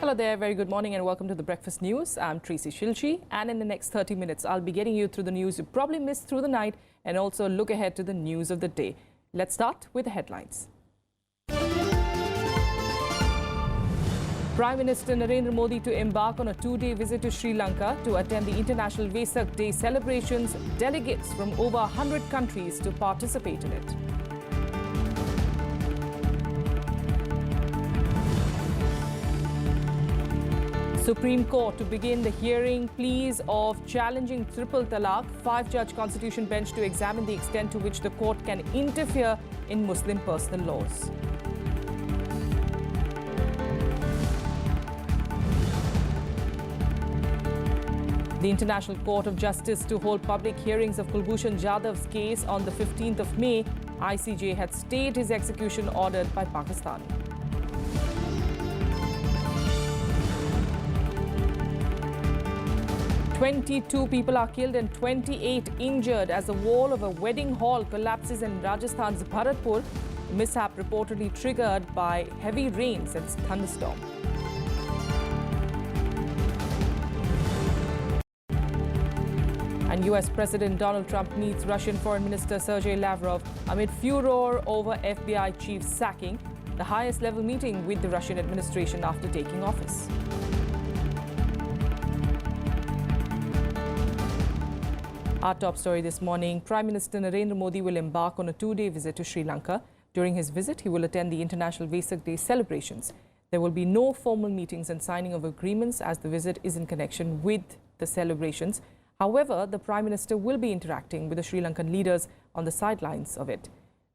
Hello there, very good morning and welcome to the Breakfast News. I'm Tracy Shilchi, and in the next 30 minutes I'll be getting you through the news you probably missed through the night and also look ahead to the news of the day. Let's start with the headlines. Prime Minister Narendra Modi to embark on a two-day visit to Sri Lanka to attend the International Vesak Day celebrations. Delegates from over 100 countries to participate in it. Supreme Court to begin the hearing pleas of challenging triple talaq. 5-judge constitution bench to examine the extent to which the court can interfere in Muslim personal laws. The International Court of Justice to hold public hearings of Kulbhushan Jadhav's case on the 15th of May. ICJ had stayed his execution ordered by Pakistan. "22 people are killed and 28 injured as the wall of a wedding hall collapses in Rajasthan's Bharatpur. The mishap reportedly triggered by heavy rains and thunderstorm. And US President Donald Trump meets Russian Foreign Minister Sergei Lavrov amid furor over FBI chief sacking, the highest level meeting with the Russian administration after taking office. Our top story this morning, Prime Minister Narendra Modi will embark on a two-day visit to Sri Lanka. During his visit, he will attend the International Vesak Day celebrations. There will be no formal meetings and signing of agreements as the visit is in connection with the celebrations. However, the Prime Minister will be interacting with the Sri Lankan leaders on the sidelines of it.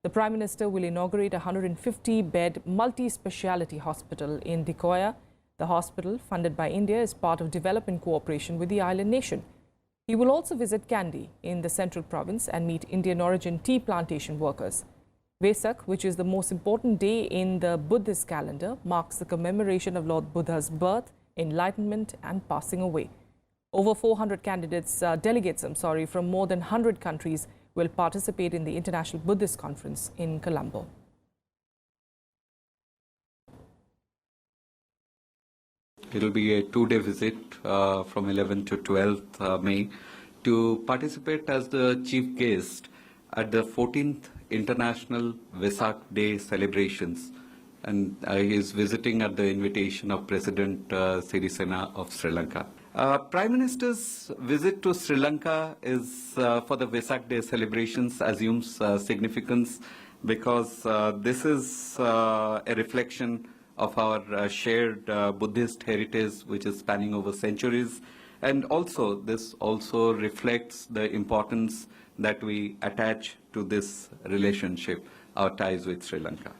The Prime Minister will inaugurate a 150-bed multi-speciality hospital in Dikoya. The hospital, funded by India, is part of development cooperation with the island nation. He will also visit Kandy in the central province and meet Indian origin tea plantation workers. Vesak, which is the most important day in the Buddhist calendar, marks the commemoration of Lord Buddha's birth, enlightenment and passing away. Over 400 delegates from more than 100 countries will participate in the International Buddhist Conference in Colombo. It will be a two-day visit from 11th to 12th May to participate as the chief guest at the 14th International Vesak Day celebrations. And he is visiting at the invitation of President Sirisena of Sri Lanka. Prime Minister's visit to Sri Lanka is for the Vesak Day celebrations assumes significance because this is a reflection of our shared Buddhist heritage, which is spanning over centuries. And also, this also reflects the importance that we attach to this relationship, our ties with Sri Lanka.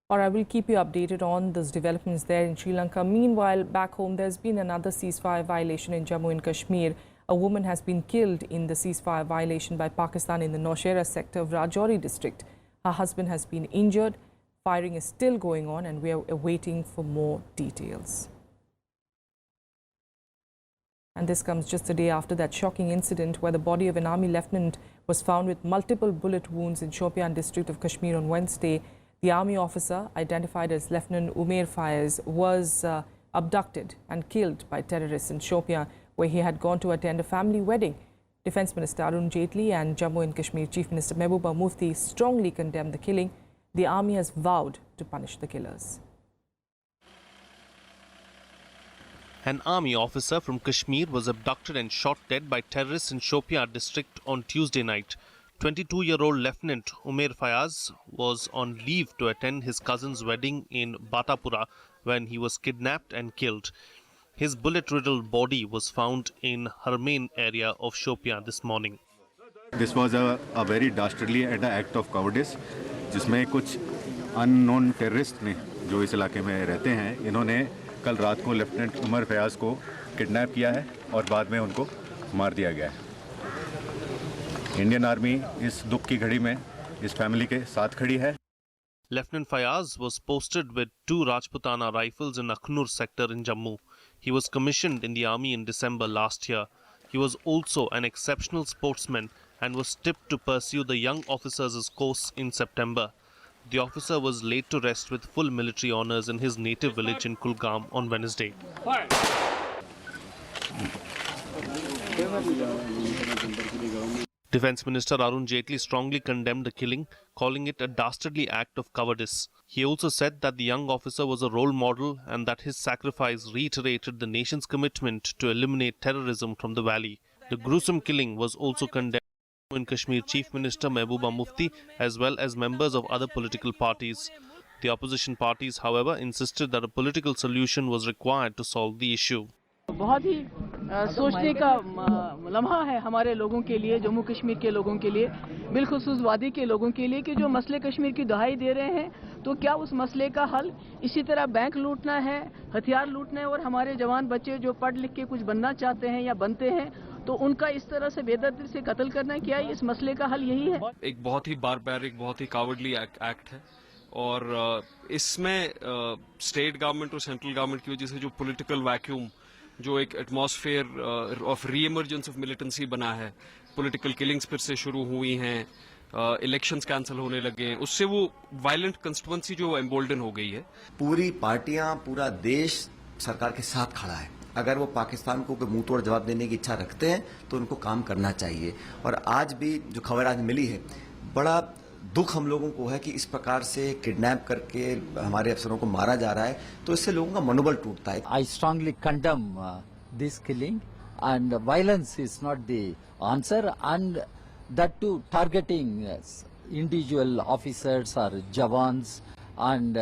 Or I will keep you updated on those developments there in Sri Lanka. Meanwhile, back home, there's been another ceasefire violation in Jammu and Kashmir. A woman has been killed in the ceasefire violation by Pakistan in the Nowshera sector of Rajouri district. Her husband has been injured. Firing is still going on and we are awaiting for more details. And this comes just a day after that shocking incident where the body of an army lieutenant was found with multiple bullet wounds in Shopian district of Kashmir on Wednesday. The army officer, identified as Lieutenant Umair Fayez, was abducted and killed by terrorists in Shopian, where he had gone to attend a family wedding. Defence Minister Arun Jaitley and Jammu and Kashmir Chief Minister Mehbooba Mufti strongly condemned the killing. The army has vowed to punish the killers. An army officer from Kashmir was abducted and shot dead by terrorists in Shopian district on Tuesday night. 22-year-old Lieutenant Umair Fayaz was on leave to attend his cousin's wedding in Batapura when he was kidnapped and killed. His bullet-riddled body was found in Harmain area of Shopian this morning. This was a very dastardly act of cowardice, जिसमें कुछ unknown terrorist ने जो इस इलाके में रहते हैं, इन्होंने कल रात को लेफ्टिनेंट उमर फयाज को किडनैप किया है और बाद में उनको मार दिया गया है। इंडियन आर्मी इस दुख की घड़ी में इस फैमिली के साथ खड़ी है। Lieutenant Fayaz was posted with 2 Rajputana rifles in Akhnur sector in Jammu. He was commissioned in the army in December last year. He was also an exceptional sportsman and was tipped to pursue the young officers' course in September. The officer was laid to rest with full military honours in his native village in Kulgam on Wednesday. Defence Minister Arun Jaitley strongly condemned the killing, calling it a dastardly act of cowardice. He also said that the young officer was a role model and that his sacrifice reiterated the nation's commitment to eliminate terrorism from the valley. The gruesome killing was also condemned in Kashmir Chief Minister Mehbooba Mufti as well as members of other political parties. The opposition parties, however, insisted that a political solution was required to solve the issue. बहुत ही सोचने का लम्हा है हमारे लोगों के लिए, जम्मू कश्मीर के लोगों के लिए, बिलखुसूस वादी के लोगों के लिए कि जो मसले कश्मीर की दुहाई दे रहे हैं, तो क्या उस मसले का हल इसी तरह बैंक लूटना है, हथियार लूटना है और हमारे जवान बच्चे जो पढ़ लिख के कुछ बनना चाहते हैं या बनते हैं तो उनका इस तरह से बेदर्दी से कत्ल करना, क्या इस मसले का हल यही है? एक बहुत ही बारबैरिक, बहुत ही कावर्डली एक्ट है और इसमें स्टेट गवर्नमेंट और सेंट्रल गवर्नमेंट की वजह से जो पॉलिटिकल वैक्यूम, जो एक एटमॉस्फेयर ऑफ री इमर्जेंस ऑफ मिलिटेंसी बना है, पॉलिटिकल किलिंग्स फिर से शुरू हुई हैं, इलेक्शंस कैंसिल होने लगे हैं, उससे वो वायलेंट कंस्टिट्यूएंसी जो एम्बोल्डन हो गई है। पूरी पार्टियां, पूरा देश सरकार के साथ खड़ा है। अगर वो पाकिस्तान को मुंह तोड़ जवाब देने की इच्छा रखते हैं तो उनको काम करना चाहिए। और आज भी जो खबर आज मिली है, बड़ा दुख हम लोगों को है कि इस प्रकार से किडनैप करके हमारे अफसरों को मारा जा रहा है, तो इससे लोगों का मनोबल टूटता है। I strongly condemn this killing, and violence is not the answer, and that too targeting individual officers or jawans, and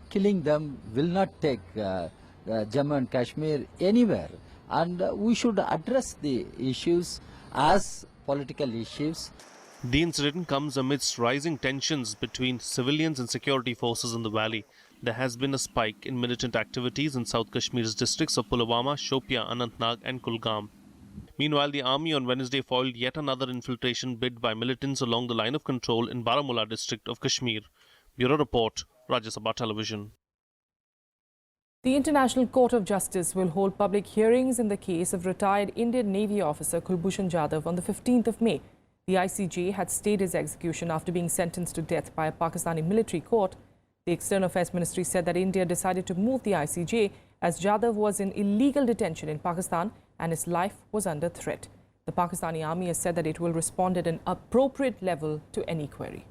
killing them will not take Jammu and Kashmir anywhere, and we should address the issues as political issues. The incident comes amidst rising tensions between civilians and security forces in the valley. There has been a spike in militant activities in South Kashmir's districts of Pulwama, Shopia, Anantnag and Kulgam. Meanwhile, the army on Wednesday foiled yet another infiltration bid by militants along the line of control in Baramulla district of Kashmir. Bureau Report, Rajya Sabha Television. The International Court of Justice will hold public hearings in the case of retired Indian Navy officer Kulbhushan Jadhav on the 15th of May. The ICJ had stayed his execution after being sentenced to death by a Pakistani military court. The External Affairs Ministry said that India decided to move the ICJ as Jadhav was in illegal detention in Pakistan and his life was under threat. The Pakistani army has said that it will respond at an appropriate level to any query.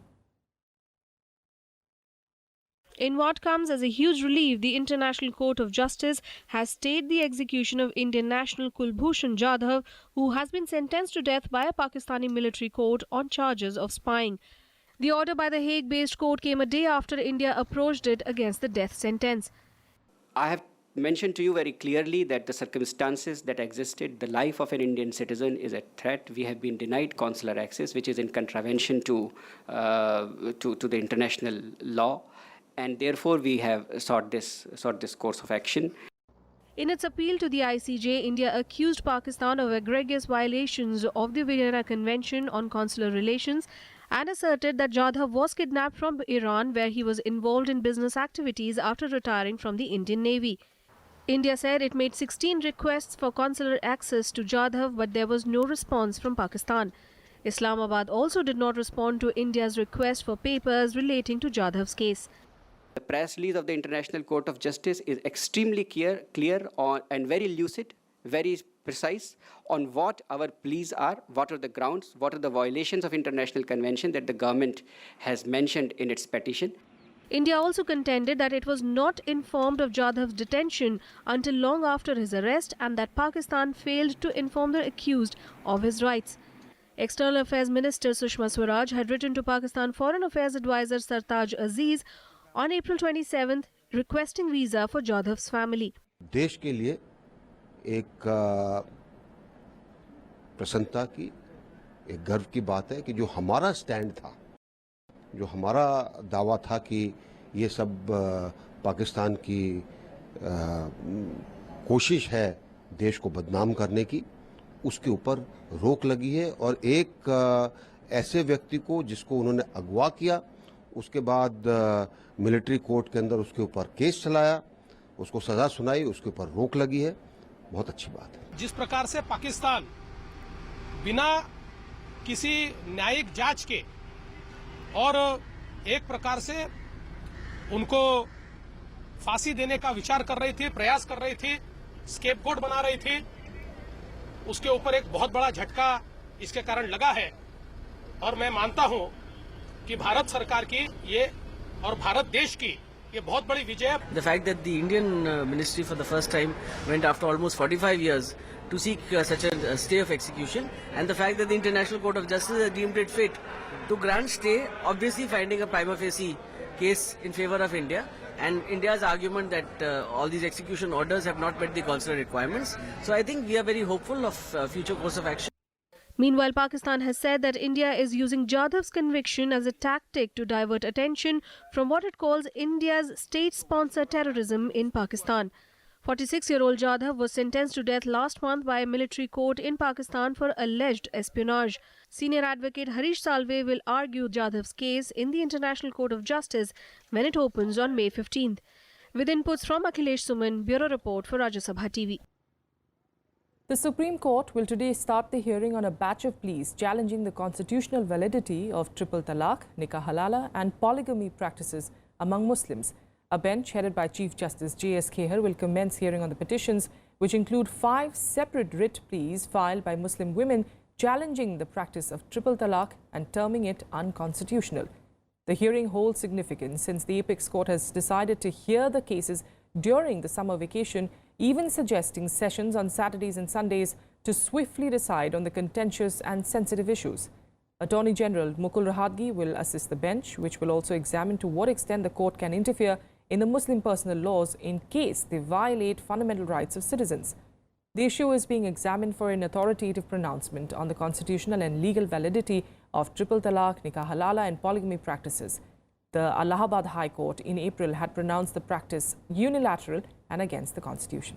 In what comes as a huge relief, the International Court of Justice has stayed the execution of Indian national Kulbhushan Jadhav, who has been sentenced to death by a Pakistani military court on charges of spying. The order by the Hague-based court came a day after India approached it against the death sentence. I have mentioned to you very clearly that the circumstances that existed, the life of an Indian citizen is a threat. We have been denied consular access, which is in contravention to the international law. And therefore, we have sought this course of action. In its appeal to the ICJ, India accused Pakistan of egregious violations of the Vienna Convention on Consular Relations and asserted that Jadhav was kidnapped from Iran, where he was involved in business activities after retiring from the Indian Navy. India said it made 16 requests for consular access to Jadhav, but there was no response from Pakistan. Islamabad also did not respond to India's request for papers relating to Jadhav's case. The press release of the International Court of Justice is extremely clear on, and very lucid, very precise on what our pleas are, what are the grounds, what are the violations of international convention that the government has mentioned in its petition. India also contended that it was not informed of Jadhav's detention until long after his arrest and that Pakistan failed to inform the accused of his rights. External Affairs Minister Sushma Swaraj had written to Pakistan Foreign Affairs Advisor Sartaj Aziz on April 27th requesting visa for Jadhav's family. देश के लिए एक प्रसन्नता की, एक गर्व की बात है कि जो हमारा स्टैंड था, जो हमारा दावा था कि ये सब पाकिस्तान की कोशिश है देश को बदनाम करने की, उसके ऊपर रोक लगी है। और एक ऐसे व्यक्ति को जिसको उन्होंने अगवा किया, उसके बाद मिलिट्री कोर्ट के अंदर उसके ऊपर केस चलाया, उसको सजा सुनाई, उसके ऊपर रोक लगी है, बहुत अच्छी बात है। जिस प्रकार से पाकिस्तान बिना किसी न्यायिक जांच के और एक प्रकार से उनको फांसी देने का विचार कर रही थी, प्रयास कर रही थी, स्केपगोट बना रही थी। उसके ऊपर एक बहुत बड़ा झटका इसके कारण लगा है और मैं मानता हूं कि भारत सरकार की ये और भारत देश की ये बहुत बड़ी विजय है। The fact that the Indian ministry for the first time went after almost 45 years to seek such a stay of execution, and the fact that the International Court of Justice has deemed it fit to grant stay, obviously finding a prima facie case in favor of India, and India's argument that all these execution orders have not met the consular requirements. So I think we are very hopeful of future course of action. Meanwhile, Pakistan has said that India is using Jadhav's conviction as a tactic to divert attention from what it calls India's state-sponsored terrorism in Pakistan. 46-year-old Jadhav was sentenced to death last month by a military court in Pakistan for alleged espionage. Senior advocate Harish Salve will argue Jadhav's case in the International Court of Justice when it opens on May 15th. With inputs from Akhilesh Suman, Bureau Report for Rajya Sabha TV. The Supreme Court will today start the hearing on a batch of pleas challenging the constitutional validity of triple talaq, nikah halala and polygamy practices among Muslims. A bench headed by Chief Justice J.S. Kheher will commence hearing on the petitions, which include 5 separate writ pleas filed by Muslim women challenging the practice of triple talaq and terming it unconstitutional. The hearing holds significance since the Apex Court has decided to hear the cases during the summer vacation, even suggesting sessions on Saturdays and Sundays to swiftly decide on the contentious and sensitive issues. Attorney General Mukul Rohatgi will assist the bench, which will also examine to what extent the court can interfere in the Muslim personal laws in case they violate fundamental rights of citizens. The issue is being examined for an authoritative pronouncement on the constitutional and legal validity of triple talaq, nikah halala and polygamy practices. The Allahabad High Court in April had pronounced the practice unilateral and against the Constitution.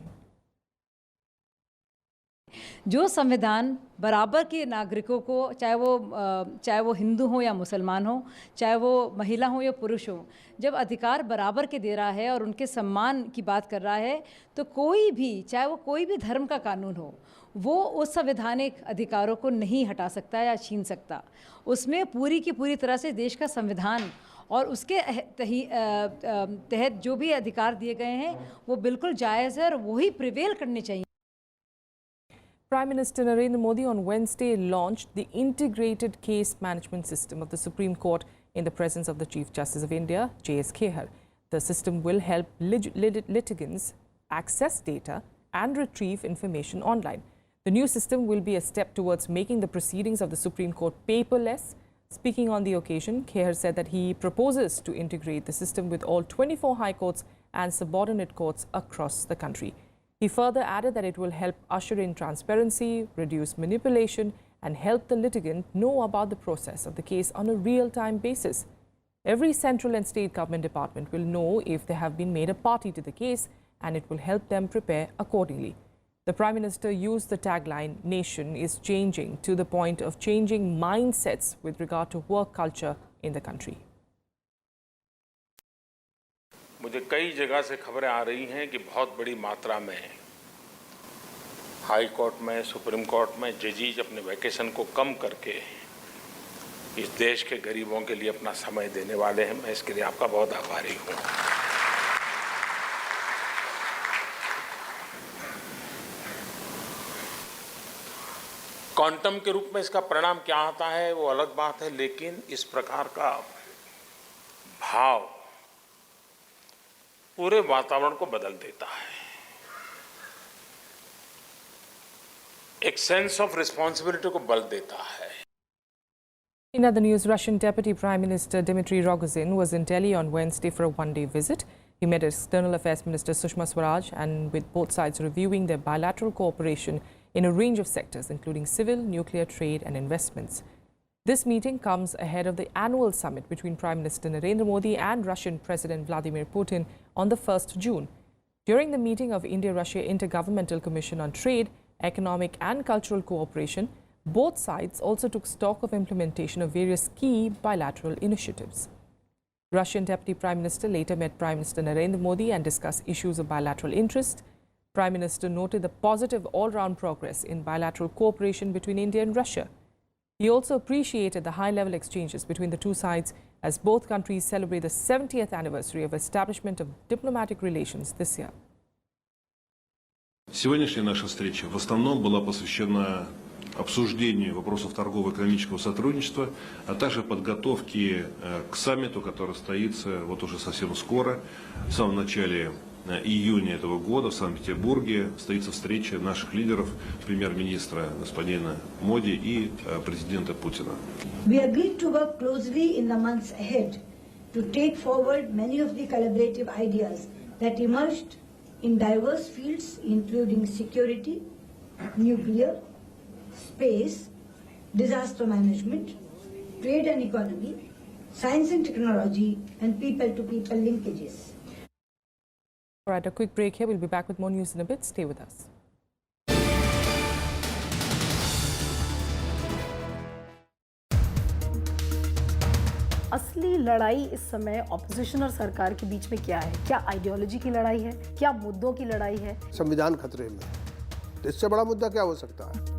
जो संविधान बराबर के नागरिकों को, चाहे वो हिंदू हो या मुसलमान हो, चाहे वो महिला हो या पुरुष हो, जब अधिकार बराबर के दे रहा है और उनके सम्मान की बात कर रहा है, तो कोई भी, चाहे वो कोई भी धर्म का कानून हो, वो उस संवैधानिक अधिकारों को नहीं हटा सकता या छीन सकता। उसमें पूरी की पूरी तरह से देश का संविधान और उसके तहत जो भी अधिकार दिए गए हैं वो बिल्कुल जायज़ है और वही प्रिवेल करने चाहिए। Prime Minister Narendra Modi on Wednesday launched the integrated case management system of the Supreme Court in the presence of the Chief Justice of India, J.S. Kheher. The system will help litigants access data and retrieve information online. The new system will be a step towards making the proceedings of the Supreme Court paperless. Speaking on the occasion, Kheher said that he proposes to integrate the system with all 24 high courts and subordinate courts across the country. He further added that it will help usher in transparency, reduce manipulation, and help the litigant know about the process of the case on a real-time basis. Every central and state government department will know if they have been made a party to the case, and it will help them prepare accordingly. The Prime Minister used the tagline, "Nation is changing," to the point of changing mindsets with regard to work culture in the country. मुझे कई जगह से खबरें आ रही हैं कि बहुत बड़ी मात्रा में हाई कोर्ट में, सुप्रीम कोर्ट में जजेस अपने वैकेशन को कम करके इस देश के गरीबों के लिए अपना समय देने वाले हैं। मैं इसके लिए आपका बहुत आभारी हूँ। क्वांटम के रूप में इसका परिणाम क्या आता है वो अलग बात है, लेकिन इस प्रकार का भाव पूरे वातावरण को बदल देता है। एक सेंस ऑफ रिस्पांसिबिलिटी को बल देता है। In other news, Russian Deputy Prime Minister Dmitry Rogozin was in Delhi on Wednesday for a one-day visit. He met External Affairs Minister Sushma Swaraj and with both sides reviewing their bilateral cooperation in a range of sectors, including civil, nuclear, trade and investments. This meeting comes ahead of the annual summit between Prime Minister Narendra Modi and Russian President Vladimir Putin on the 1st June. During the meeting of India-Russia Intergovernmental Commission on Trade, Economic and Cultural Cooperation, both sides also took stock of implementation of various key bilateral initiatives. Russian Deputy Prime Minister later met Prime Minister Narendra Modi and discussed issues of bilateral interest. Prime Minister noted the positive all-round progress in bilateral cooperation between India and Russia. He also appreciated the high-level exchanges between the two sides as both countries celebrate the 70th anniversary of establishment of diplomatic relations this year. Сегодняшняя наша встреча в основном была посвящена обсуждению вопросов торгово-экономического сотрудничества, а также подготовке к саммиту, который состоится вот уже совсем скоро, в самом начале июня этого года в Санкт-Петербурге состоится встреча наших лидеров, премьер-министра господина Моди и президента Путина. We agreed to work closely in the months ahead to take forward many of the collaborative ideas that emerged in diverse fields including security, nuclear, space, disaster management, trade and economy, science and technology, and people-to-people linkages. All right, a quick break here. We'll be back with more news in a bit. Stay with us. असली लड़ाई इस समय opposition और सरकार के बीच में क्या है? क्या आइडियोलॉजी की लड़ाई है? क्या मुद्दों की लड़ाई है? संविधान खतरे में है, तो इससे बड़ा मुद्दा क्या हो सकता है?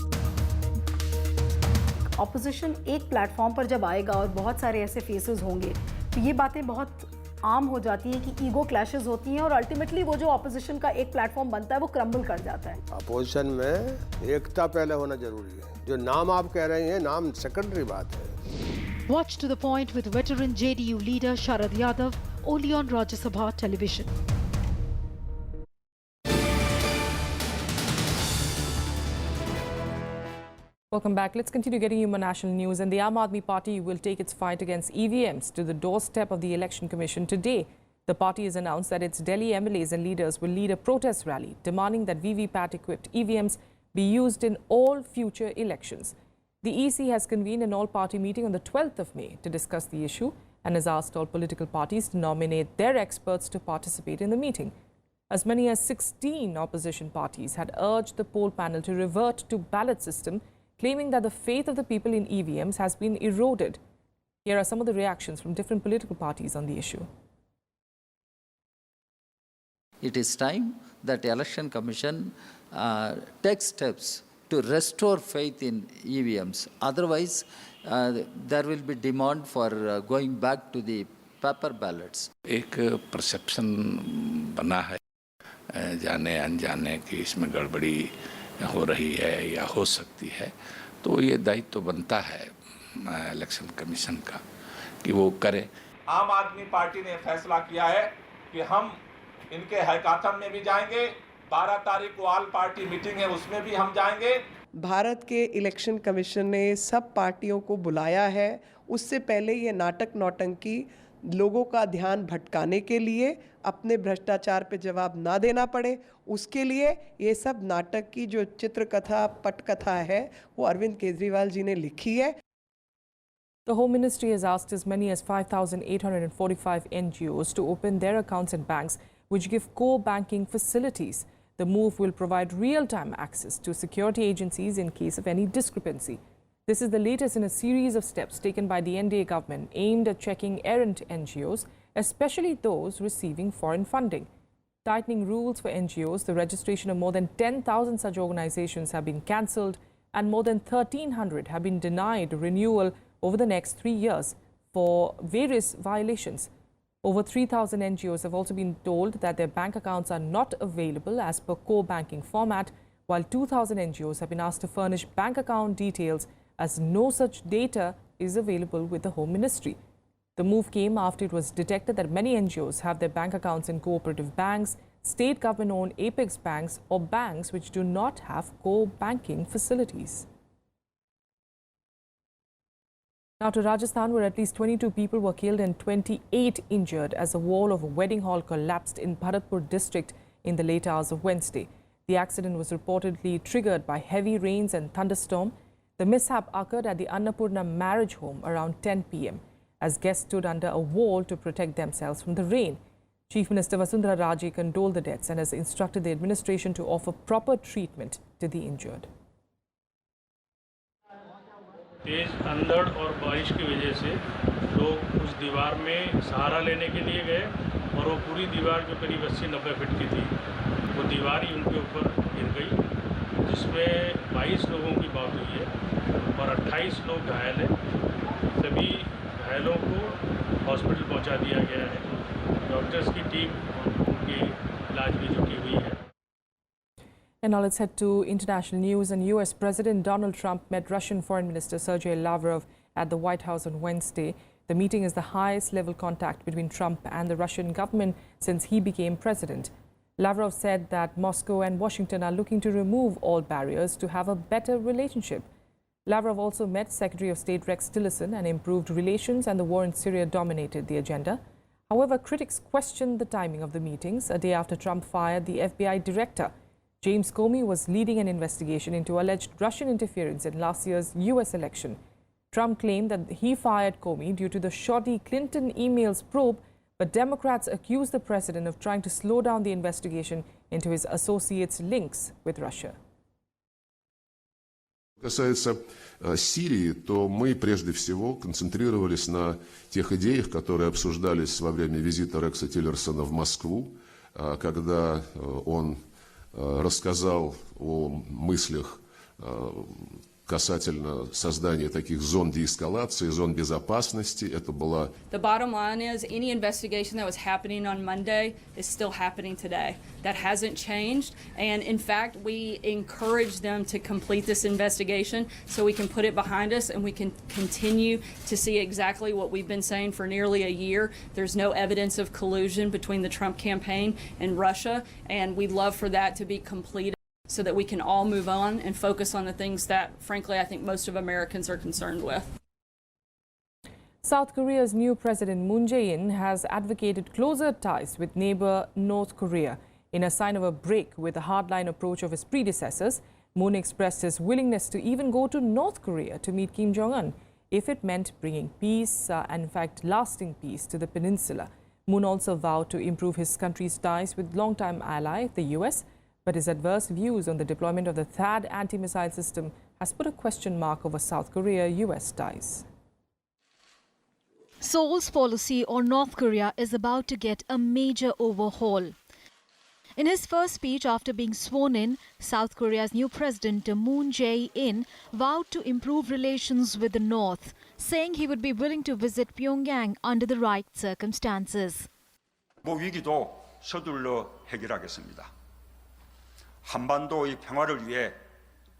ऑपोजिशन एक प्लेटफॉर्म पर जब आएगा और बहुत सारे ऐसे फेसेस होंगे तो ये बातें बहुत आम हो जाती हैं कि ईगो क्लैशेस होती हैं और अल्टीमेटली वो जो ऑपोजिशन का एक प्लेटफॉर्म बनता है वो क्रम्बल कर जाता है। अपोजिशन में एकता पहले होना जरूरी है। जो नाम आप कह रहे हैं, नाम सेकेंडरी बात है। Watch to the point with veteran JDU leader Sharad Yadav only on Rajya Sabha television. Welcome back. Let's continue getting you more national news. And the Aam Aadmi Party will take its fight against EVMs to the doorstep of the Election Commission today. The party has announced that its Delhi MLAs and leaders will lead a protest rally demanding that VVPAT-equipped EVMs be used in all future elections. The EC has convened an all-party meeting on the 12th of May to discuss the issue and has asked all political parties to nominate their experts to participate in the meeting. As many as 16 opposition parties had urged the poll panel to revert to ballot system, claiming that the faith of the people in EVMs has been eroded. Here are some of the reactions from different political parties on the issue. It is time that the Election Commission takes steps to restore faith in EVMs. Otherwise, there will be demand for going back to the paper ballots. एक perception बना है जाने अनजाने कि इसमें गड़बड़ी हो रही है या हो सकती है, तो ये दायित्व तो बनता है इलेक्शन कमीशन का कि वो करे। आम आदमी पार्टी ने फैसला किया है कि हम इनके हैकाथन में भी जाएंगे, 12 तारीख को ऑल पार्टी मीटिंग है उसमें भी हम जाएंगे। भारत के इलेक्शन कमीशन ने सब पार्टियों को बुलाया है। उससे पहले ये नाटक नौटंकी लोगों का ध्यान भटकाने के लिए, अपने भ्रष्टाचार पे जवाब ना देना पड़े, उसके लिए ये सब नाटक की जो चित्रकथा पटकथा है वो अरविंद केजरीवाल जी ने लिखी है। The Home Ministry has asked as many as 5,845 NGOs to open their accounts in banks which give core banking facilities. The move will provide real-time access to security agencies in case of any discrepancy. This is the latest in a series of steps taken by the NDA government aimed at checking errant NGOs, especially those receiving foreign funding. Tightening rules for NGOs, the registration of more than 10,000 such organizations have been cancelled and more than 1,300 have been denied renewal over the next 3 years for various violations. Over 3,000 NGOs have also been told that their bank accounts are not available as per core banking format, while 2,000 NGOs have been asked to furnish bank account details as no such data is available with the Home Ministry. The move came after it was detected that many NGOs have their bank accounts in cooperative banks, state government-owned apex banks or banks which do not have core banking facilities. Now to Rajasthan, where at least 22 people were killed and 28 injured as a wall of a wedding hall collapsed in Bharatpur district in the late hours of Wednesday. The accident was reportedly triggered by heavy rains and thunderstorm. The mishap occurred at the Annapurna marriage home around 10 p.m. as guests stood under a wall to protect themselves from the rain. Chief Minister Vasundhara Rajya condoled the deaths and has instructed the administration to offer proper treatment to the injured. तेज अंधड़ और बारिश की वजह से लोग उस दीवार में सहारा लेने के लिए गए और वो पूरी दीवार जो करीब 80-90 फीट की थी वो दीवार ही उनके ऊपर गिर गई जिसमें 22 लोगों की मौत हुई है और 28 लोग घायल हैं। सभी घायलों को हॉस्पिटल पहुंचा दिया गया है। डॉक्टर्स की टीम उनके इलाज में जुटी हुई है। And now let's head to international news. And US President Donald Trump met Russian Foreign Minister Sergei Lavrov at the White House on Wednesday. The meeting is the highest level contact between Trump and the Russian government since he became president. Lavrov said that Moscow and Washington are looking to remove all barriers to have a better relationship. Lavrov also met Secretary of State Rex Tillerson and improved relations, and the war in Syria dominated the agenda. However, critics questioned the timing of the meetings a day after Trump fired the FBI director. James Comey was leading an investigation into alleged Russian interference in last year's US election. Trump claimed that he fired Comey due to the shoddy Clinton emails probe, but Democrats accused the president of trying to slow down the investigation into his associates' links with Russia. Касается Сирии, то мы прежде всего концентрировались на тех идеях, которые обсуждались во время визита Рекса Тиллерсона в Москву, когда он рассказал о мыслях касательно создания таких зон деэскалации, зон безопасности. Это была... The bottom line is any investigation that was happening on Monday is still happening today. That hasn't changed. And in fact, we encourage them to complete this investigation so we can put it behind us and we can continue to see exactly what we've been saying for nearly a year. There's no evidence of collusion between the Trump campaign and Russia, and we'd love for that to be completed, so that we can all move on and focus on the things that, frankly, I think most of Americans are concerned with. South Korea's new President Moon Jae-in has advocated closer ties with neighbor North Korea. In a sign of a break with the hardline approach of his predecessors, Moon expressed his willingness to even go to North Korea to meet Kim Jong-un if it meant bringing peace and, in fact, lasting peace to the peninsula. Moon also vowed to improve his country's ties with longtime ally, the US, but his adverse views on the deployment of the THAAD anti-missile system has put a question mark over South Korea-US ties. Seoul's policy on North Korea is about to get a major overhaul. In his first speech after being sworn in, South Korea's new president Moon Jae-in vowed to improve relations with the North, saying he would be willing to visit Pyongyang under the right circumstances. 위기도 서둘러 해결하겠습니다. 한반도의 평화를 위해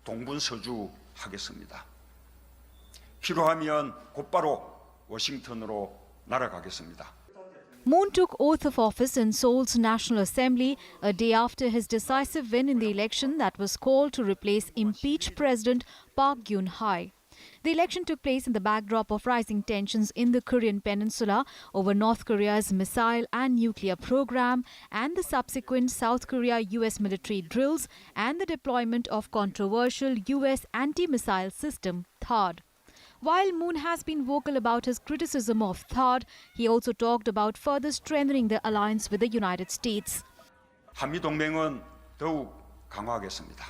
동분서주하겠습니다. 필요하면 곧바로 워싱턴으로 날아가겠습니다. Moon took oath of office in Seoul's National Assembly a day after his decisive win in the election that was called to replace impeached President Park Geun-hye. The election took place in the backdrop of rising tensions in the Korean peninsula over North Korea's missile and nuclear program and the subsequent South Korea-US military drills and the deployment of controversial US anti-missile system THAAD. While Moon has been vocal about his criticism of THAAD, he also talked about further strengthening the alliance with the United States. 한미 동맹은 더욱 강화하겠습니다.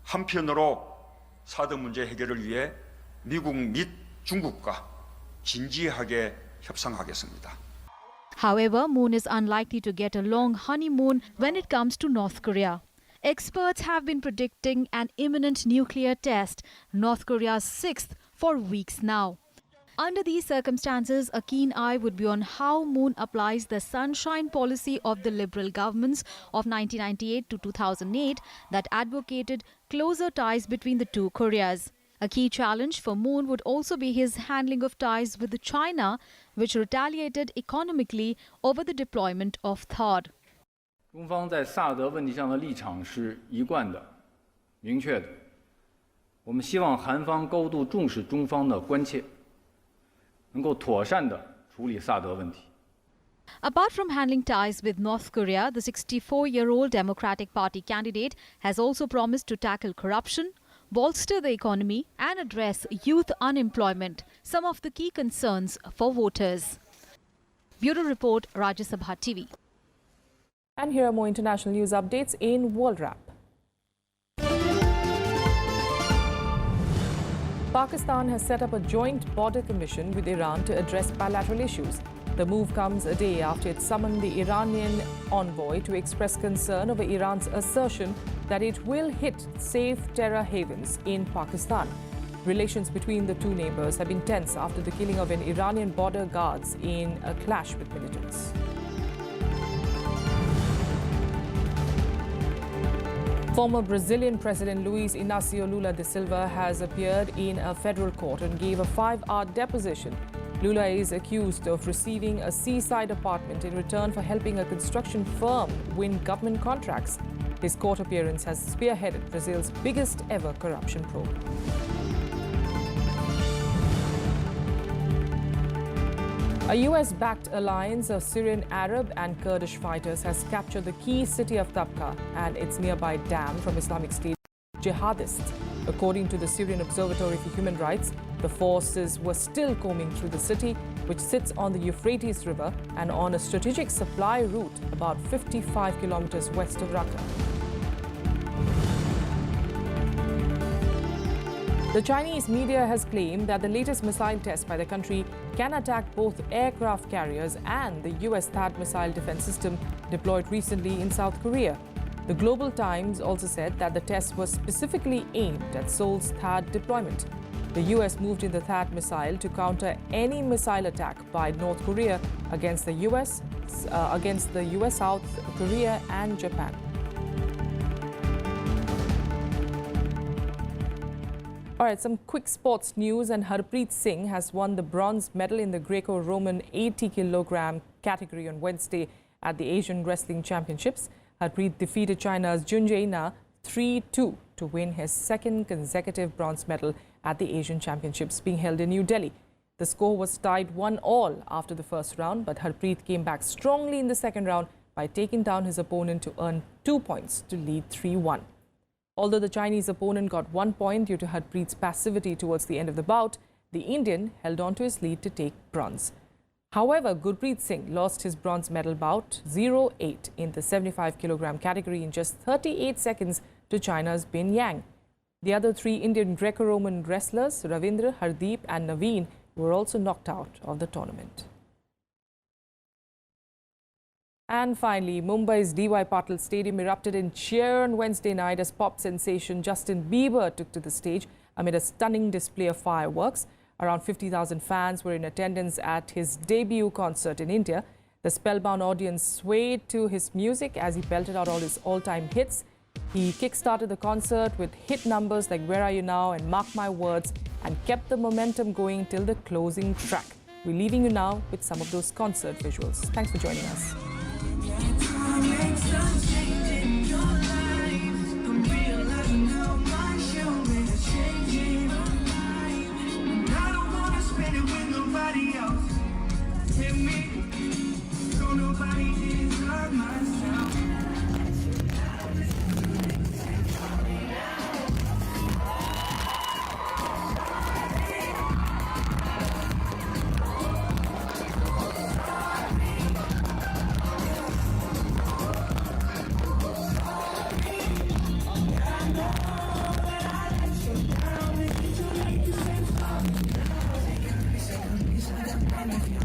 한편으로 사드 문제 해결을 위해 미국 및 중국과 진지하게 협상하겠습니다. However, Moon is unlikely to get a long honeymoon when it comes to North Korea. Experts have been predicting an imminent nuclear test, North Korea's sixth, for weeks now. Under these circumstances, a keen eye would be on how Moon applies the sunshine policy of the Liberal governments of 1998 to 2008 that advocated closer ties between the two Koreas. A key challenge for Moon would also be his handling of ties with China, which retaliated economically over the deployment of THAAD. 中方在萨德问题上的立场是一贯的、明确的。我们希望韩方高度重视中方的关切，能够妥善地处理萨德问题。 Apart from handling ties with North Korea, the 64-year-old Democratic Party candidate has also promised to tackle corruption, bolster the economy and address youth unemployment, some of the key concerns for voters. Bureau Report, Rajya Sabha TV. And here are more international news updates in World Wrap. Pakistan has set up a joint border commission with Iran to address bilateral issues. The move comes a day after it summoned the Iranian envoy to express concern over Iran's assertion that it will hit safe terror havens in Pakistan. Relations between the two neighbors have been tense after the killing of an Iranian border guards in a clash with militants. Former Brazilian President Luiz Inácio Lula da Silva has appeared in a federal court and gave a 5-hour deposition. Lula is accused of receiving a seaside apartment in return for helping a construction firm win government contracts. His court appearance has spearheaded Brazil's biggest ever corruption probe. A US-backed alliance of Syrian Arab and Kurdish fighters has captured the key city of Tabqa and its nearby dam from Islamic State jihadists. According to the Syrian Observatory for Human Rights, the forces were still combing through the city, which sits on the Euphrates River and on a strategic supply route about 55 kilometers west of Raqqa. The Chinese media has claimed that the latest missile test by the country can attack both aircraft carriers and the US THAAD missile defense system deployed recently in South Korea. The Global Times also said that the test was specifically aimed at Seoul's THAAD deployment. The US moved in the THAAD missile to counter any missile attack by North Korea against the US, South Korea and Japan. All right, some quick sports news, and Harpreet Singh has won the bronze medal in the Greco-Roman 80 kilogram category on Wednesday at the Asian Wrestling Championships. Harpreet defeated China's Junjie Na 3-2 to win his second consecutive bronze medal at the Asian Championships being held in New Delhi. The score was tied 1-1 after the first round, but Harpreet came back strongly in the second round by taking down his opponent to earn 2 points to lead 3-1. Although the Chinese opponent got 1 point due to Harpreet's passivity towards the end of the bout, the Indian held on to his lead to take bronze. However, Gurpreet Singh lost his bronze medal bout 0-8 in the 75 kilogram category in just 38 seconds to China's Bin Yang. The other 3 Indian Greco-Roman wrestlers, Ravindra, Hardeep and Naveen, were also knocked out of the tournament. And finally, Mumbai's D.Y. Patil Stadium erupted in cheer on Wednesday night as pop sensation Justin Bieber took to the stage amid a stunning display of fireworks. Around 50,000 fans were in attendance at his debut concert in India. The spellbound audience swayed to his music as he belted out all his all-time hits. He kick-started the concert with hit numbers like Where Are You Now and Mark My Words and kept the momentum going till the closing track. We're leaving you now with some of those concert visuals. Thanks for joining us. Thank you.